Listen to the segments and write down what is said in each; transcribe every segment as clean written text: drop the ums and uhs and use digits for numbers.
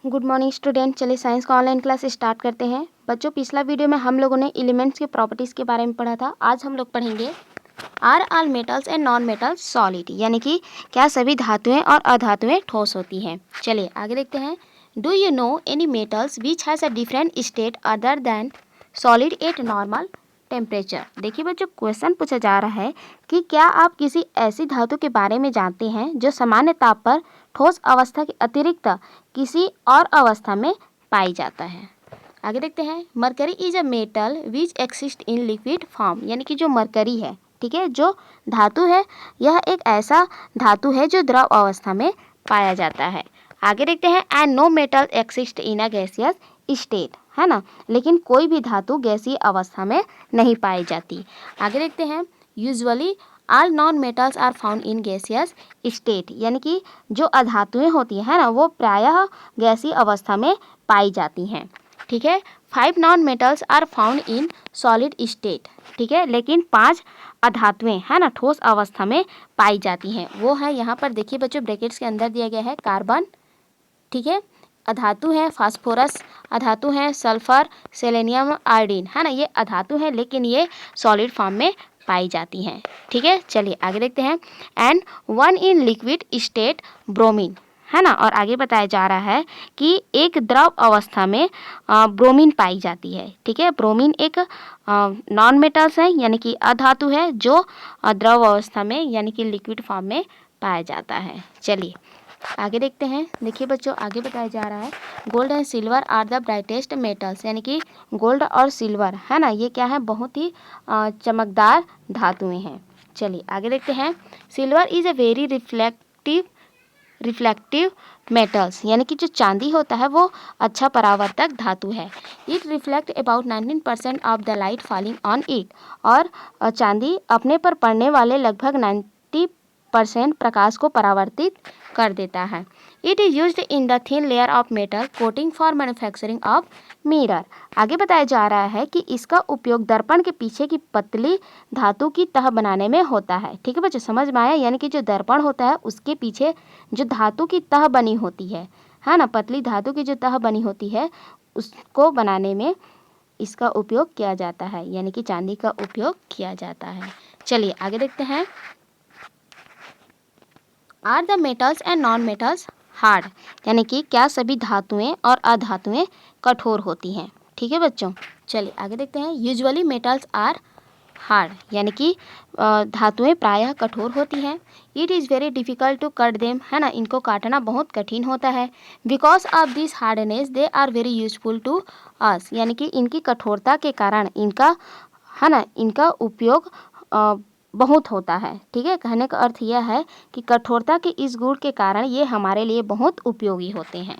Good morning student. चलिए science का online class start करते हैं। बच्चों, पिछला वीडियो में हम लोगों ने एलिमेंट्स के प्रॉपर्टीज़ के बारे में पढ़ा था। आज हम लोग पढ़ेंगे are all metals and non metals solid, यानी कि क्या सभी धातुएं और अधातुएं ठोस होती हैं। चलिए आगे देखते हैं। Do you know any metals which has a different state other than solid at normal temperature. देखिए बच्चों, क्वेश्चन पूछा जा रहा है कि क्या आप किसी ऐसी धातु के बारे में जानते हैं जो सामान्य ताप पर ठोस अवस्था के अतिरिक्त किसी और अवस्था में पाई जाता है। आगे देखते हैं। Mercury is a metal which exist in liquid form, यानी कि जो मरकरी है, ठीक है, जो धातु है, यह एक ऐसा धातु है जो द्रव अवस्था में पाया जाता है। आगे देखते हैं। And no metal exist in a gaseous state, है ना, लेकिन कोई भी धातु गैसीय अवस्था में नहीं पाई जाती। आगे देखते हैं। Usually all non metals are found in gaseous state, यानी कि जो अधातुएं होती हैं ना, वो प्रायः गैसीय अवस्था में पाई जाती हैं, ठीक है। 5 non metals are found in solid state, ठीक है, लेकिन 5 अधातुएं, है ना, ठोस अवस्था में पाई जाती हैं। वो है यहाँ पर देखिए बच्चों, ब्रैकेट्स के अंदर दिया गया है कार्बन, ठीक है, अधातु है, फास्फोरस अधातु है, सल्फर, सेलेनियम, आयोडीन, है ना, ये अधातु है, लेकिन ये सॉलिड फॉर्म में पाई जाती हैं, ठीक है। चलिए आगे देखते हैं। And 1 in liquid state bromine, है ना, और आगे बताया जा रहा है कि एक द्रव अवस्था में ब्रोमीन पाई जाती है, ठीक है। ब्रोमीन एक नॉन मेटल्स है, यानी कि अधातु है, जो द्रव अवस्था में यानी कि लिक्विड फॉर्म में पाया जाता है। चलिए आगे देखते हैं। देखिए बच्चों, आगे बताया जा रहा है gold and silver are the brightest metals, यानी कि गोल्ड और सिल्वर, है ना, ये क्या है, बहुत ही चमकदार धातुएं हैं। चलिए आगे देखते हैं। Silver is a very reflective metals, यानी कि जो चांदी होता है वो अच्छा परावर्तक धातु है। It reflect about 19% of the light falling on it, और चांदी अपने पर पड़ने वाले लगभग 90% प्रकाश को परावर्तित कर देता है। It is used in the thin layer of metal coating for manufacturing of mirror. आगे बताया जा रहा है कि इसका उपयोग दर्पण के पीछे की पतली धातु की तह बनाने में होता है, ठीक है बच्चों, समझ में आया। यानी कि जो दर्पण होता है उसके पीछे जो धातु की तह बनी होती है ना, पतली धातु की जो तह बनी होती है, उसको बनाने में इसका उपयोग किया जाता है, यानी कि चांदी का उपयोग किया जाता है। चलिए आगे देखते हैं। Are the metals and non metals hard, यानी कि क्या सभी धातुएं और अधातुएं कठोर होती हैं, ठीक है बच्चों। चलिए आगे देखते हैं। यूजुअली मेटल्स आर हार्ड, यानी कि धातुएं प्रायः कठोर होती हैं। It is very difficult to cut them, है ना, इनको काटना बहुत कठिन होता है। Because of this hardness they are very useful to us, यानी कि इनकी कठोरता के कारण इनका, है ना, इनका उपयोग बहुत होता है, ठीक है। कहने का अर्थ यह है कि कठोरता के इस गुण के कारण ये हमारे लिए बहुत उपयोगी होते हैं।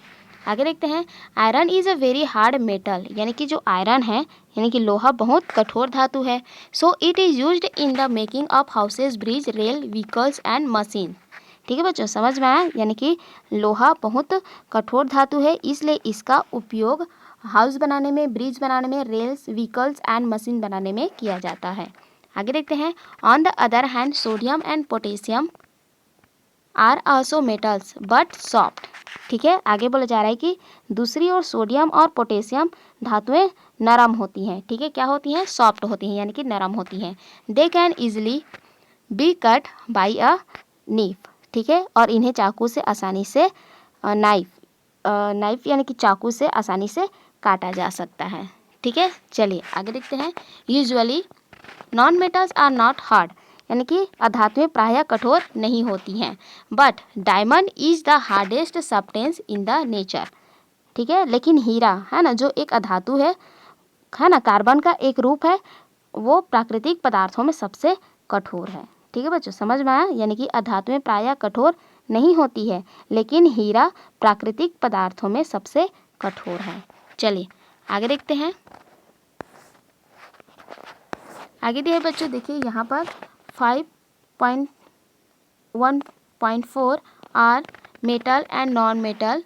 आगे देखते हैं। Iron is a very hard metal, यानी कि जो आयरन है, यानी कि लोहा, बहुत कठोर धातु है। So it is used in the making of houses, bridge, rail, vehicles and machine, ठीक है बच्चों, समझ में आया। यानी कि लोहा बहुत कठोर धातु है, इसलिए इसका उपयोग हाउस बनाने में, ब्रिज बनाने में, रेल्स, व्हीकल्स एंड मशीन बनाने में किया जाता है। आगे देखते हैं। On the other hand sodium and potassium are also metals but soft, ठीक है। आगे बोला जा रहा है कि दूसरी ओर सोडियम और पोटेशियम धातुएं नरम होती हैं, ठीक है, क्या होती हैं, सॉफ्ट होती हैं, यानी कि नरम होती हैं। They can easily be cut by a knife, ठीक है, और इन्हें चाकू से आसानी से नाइफ यानी कि चाकू से आसानी से काटा जा सकता है, ठीक है। चलिए आगे देखते हैं। Usually non metals are not hard, यानी कि अधातुएं प्रायः कठोर नहीं होती हैं। But diamond is the hardest substance in the nature, ठीक है, लेकिन हीरा, है ना, जो एक अधातु है ना, कार्बन का एक रूप है, वो प्राकृतिक पदार्थों में सबसे कठोर है, ठीक है बच्चों, समझ में आया। यानी कि अधातुएं प्रायः कठोर नहीं होती है, लेकिन हीरा प्राकृतिक पदार्थों में सबसे कठोर है। चलिए आगे देखते हैं। आगे दिया है बच्चों, देखिए यहाँ पर 5.1.4 are metal and non metal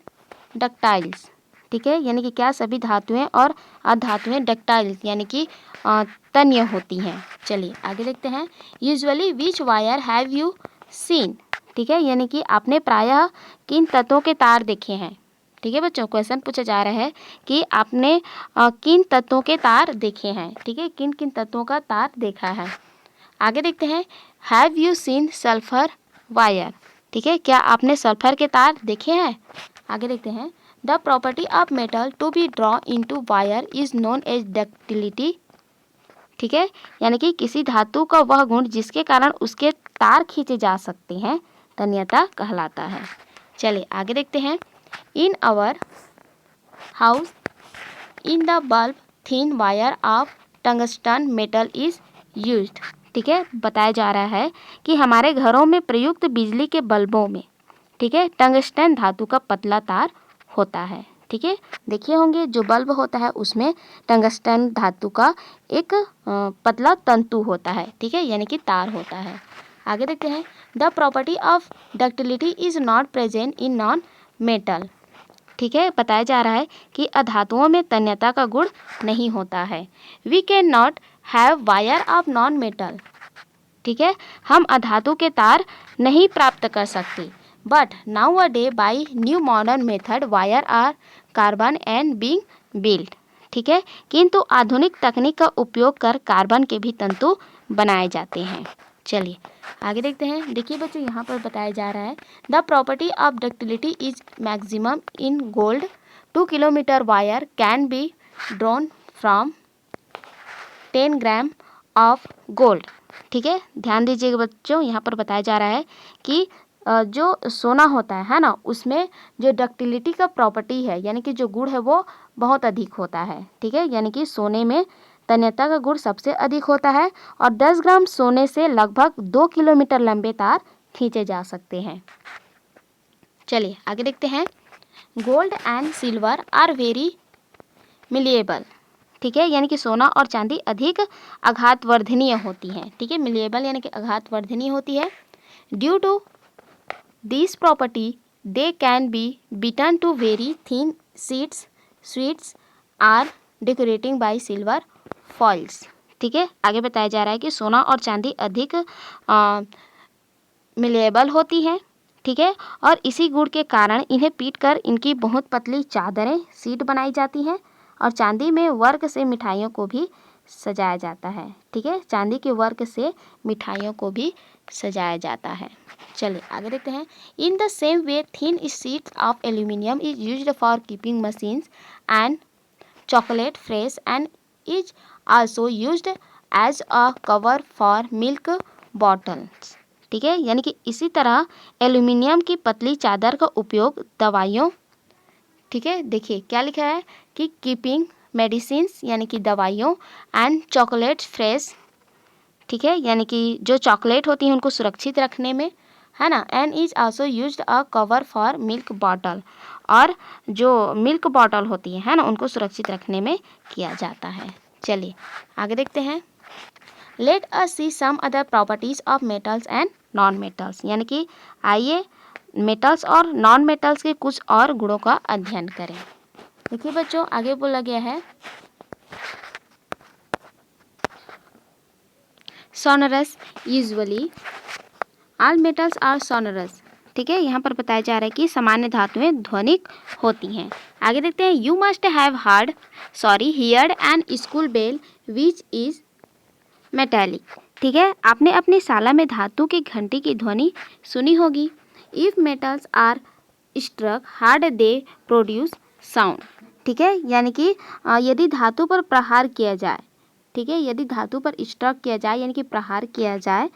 ductiles, ठीक है, यानी कि क्या सभी धातुएं और अधातुएं डक्टाइल्स, यानी कि तन्य होती हैं। चलिए आगे देखते हैं। Usually which wire have you seen, ठीक है, यानी कि आपने प्रायः किन तत्वों के तार देखे हैं, ठीक है बच्चों, क्वेश्चन पूछा जा रहा है कि आपने किन तत्वों के तार देखे हैं, ठीक है, किन किन तत्वों का तार देखा है। आगे देखते हैं, have you seen sulphur wire, ठीक है, क्या आपने सल्फर के तार देखे हैं। आगे देखते हैं, the property of metal to be draw into wire is known as ductility, ठीक है, यानी कि किसी धातु का वह गुण जिसके कारण उसके तार खींचे जा सकते हैं तन्यता कहलाता है। चलिए आगे देखते हैं, in our house in the bulb thin wire of tungsten metal is used, ठीक है, बताया जा रहा है कि हमारे घरों में प्रयुक्त बिजली के बल्बों में, ठीक है, टंगस्टन धातु का पतला तार होता है। ठीक है, देखिए होंगे जो बल्ब होता है उसमें टंगस्टन धातु का एक पतला तंतु होता है, ठीक है, यानी कि तार होता है। आगे देखते हैं, the property of ductility is not present in non metal, ठीक है, बताया जा रहा है कि अधातुओं में तन्यता का गुण नहीं होता है। We can not have wire of non metal, ठीक है, हम अधातु के तार नहीं प्राप्त कर सकते। But now a day by new modern method wire are carbon and being built, ठीक है, किंतु आधुनिक तकनीक का उपयोग कर कार्बन के भी तंतु बनाए जाते हैं। चलिए आगे देखते हैं। देखिए बच्चों, यहाँ पर बताया जा रहा है the property of ductility is maximum in gold, 2 kilometre wire can be drawn from 10 gram of gold, ठीक है, ध्यान दीजिएगा बच्चों, यहाँ पर बताया जा रहा है कि जो सोना होता है ना, उसमें जो डक्टिलिटी का प्रॉपर्टी है यानी कि जो गुण है वो बहुत अधिक होता है, ठीक है, यानी कि सोने में तन्यता का गुण सबसे अधिक होता है और 10 ग्राम सोने से लगभग 2 किलोमीटर लंबे तार खींचे जा सकते हैं। चलिए आगे देखते हैं, gold and silver are very malleable, ठीक है, यानी कि सोना और चांदी अधिक आघातवर्धनीय होती हैं, ठीक है, मिलिएबल यानी कि आघातवर्धनीय होती है। Due to this property they can be beaten to very thin sheets are decorating by silver foils, ठीक है, आगे बताया जा रहा है कि सोना और चांदी अधिक मिलेबल होती हैं, ठीक है, और इसी गुण के कारण इन्हें पीटकर इनकी बहुत पतली चादरें सीट बनाई जाती हैं और चांदी में वर्क से मिठाइयों को भी सजाया जाता है, ठीक है, चांदी के वर्क से मिठाइयों को भी सजाया जाता है। चलिए आगे देखते हैं, in the same way thin sheets of aluminium is used for keeping machines and chocolate fresh and is also used as a cover for milk bottles, ठीक है, यानी कि इसी तरह एल्यूमिनियम की पतली चादर का उपयोग दवाइयों, ठीक है, देखिए क्या लिखा है कि कीपिंग मेडिसिन्स यानी कि दवाइयों एंड चॉकलेट फ्रेश, ठीक है, यानी कि जो चॉकलेट होती हैं उनको सुरक्षित रखने में, है ना, and is also used a cover for milk bottle, और जो मिल्क बॉटल होती है ना, उनको सुरक्षित रखने में किया जाता है। चलिए आगे देखते हैं, let us see some other properties of metals and non metals, यानी कि आइए मेटल्स और नॉन मेटल्स के कुछ और गुणों का अध्ययन करें। देखिए बच्चों, आगे बोला गया है sonorous, usually all metals are sonorous, ठीक है, यहाँ पर बताया जा रहा है कि सामान्य धातुएं ध्वनिक होती हैं। आगे देखते हैं, you must have heard an school bell which is metallic, ठीक है, आपने अपनी शाला में धातु की घंटी की ध्वनि सुनी होगी। If metals are struck hard they produce sound, ठीक है, यानी कि यदि धातु पर प्रहार किया जाए, ठीक है, यदि धातु पर स्ट्रक किया जाए यानी कि प्रहार किया जाए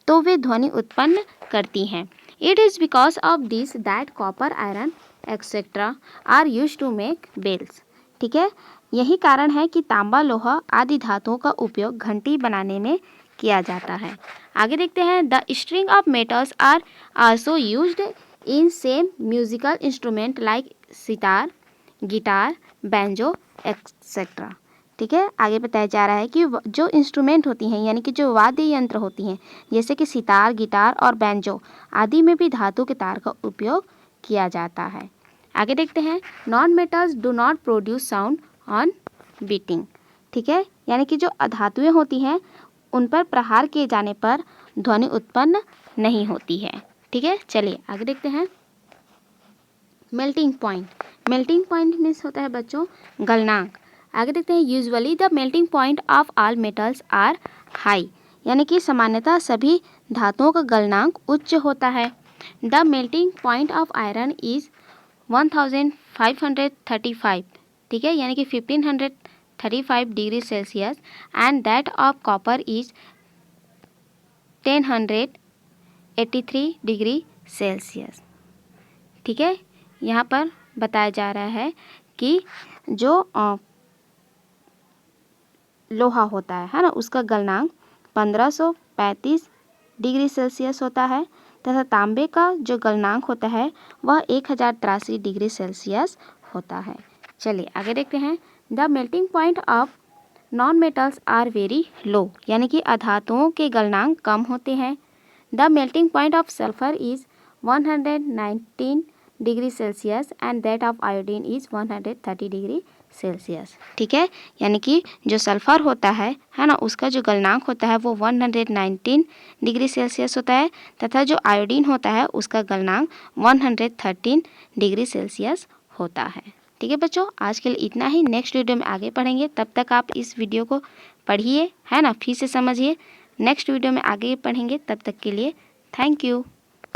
तो वे ध्वनि उत्पन्न करती हैं। It is because of this that copper iron etcetera are use to make bells, ठीक है, यही कारण है कि तांबा लोहा आदि धातुओं का उपयोग घंटी बनाने में किया जाता है। आगे देखते हैं, the string of metals are also used in same musical instrument like sitar, guitar, banjo etcetera, ठीक है, आगे बताया जा रहा है कि जो इंस्ट्रूमेंट होती हैं यानी कि जो वाद्य यंत्र होती हैं जैसे कि सितार, गिटार और बैंजो आदि में भी धातु के तार का उपयोग किया जाता है। आगे देखते हैं, non metals do not produce sound on beating, ठीक है, यानी कि जो अधातुएं होती हैं उन पर प्रहार किए जाने पर ध्वनि उत्पन्न नहीं होती है, ठीक है। चलिए आगे देखते हैं, मेल्टिंग पॉइंट मीन्स होता है बच्चों गलनांक। आगे देखते हैं, usually the melting point of all metals are high, यानी कि सामान्यतः सभी धातुओं का गलनांक उच्च होता है। The melting point of iron is 1535, ठीक है, यानी कि 1535 degree Celsius, and that of copper is 1083 degree Celsius, ठीक है। यहाँ पर बताया जा रहा है कि जो लोहा होता है ना, उसका गलनांक 1535 डिग्री सेल्सियस होता है, तथा तांबे का जो गलनांक होता है वह 1083 डिग्री सेल्सियस होता है। चलिए आगे देखते हैं, the melting point of non metals are very low, यानी कि अधातुओं के गलनांक कम होते हैं। The melting point of sulphur is 119 degree Celsius and that of iodine is 130 degree Celsius, ठीक है, यानी कि जो सल्फर होता है ना, उसका जो गलनांक होता है वो 119 डिग्री सेल्सियस होता है, तथा जो आयोडीन होता है उसका गलनांक 113 डिग्री सेल्सियस होता है। ठीक है बच्चों, आज के लिए इतना ही। नेक्स्ट वीडियो में आगे पढ़ेंगे, तब तक आप इस वीडियो को पढ़िए, है ना, फिर से समझिए। नेक्स्ट वीडियो में आगे पढ़ेंगे, तब तक के लिए थैंक यू।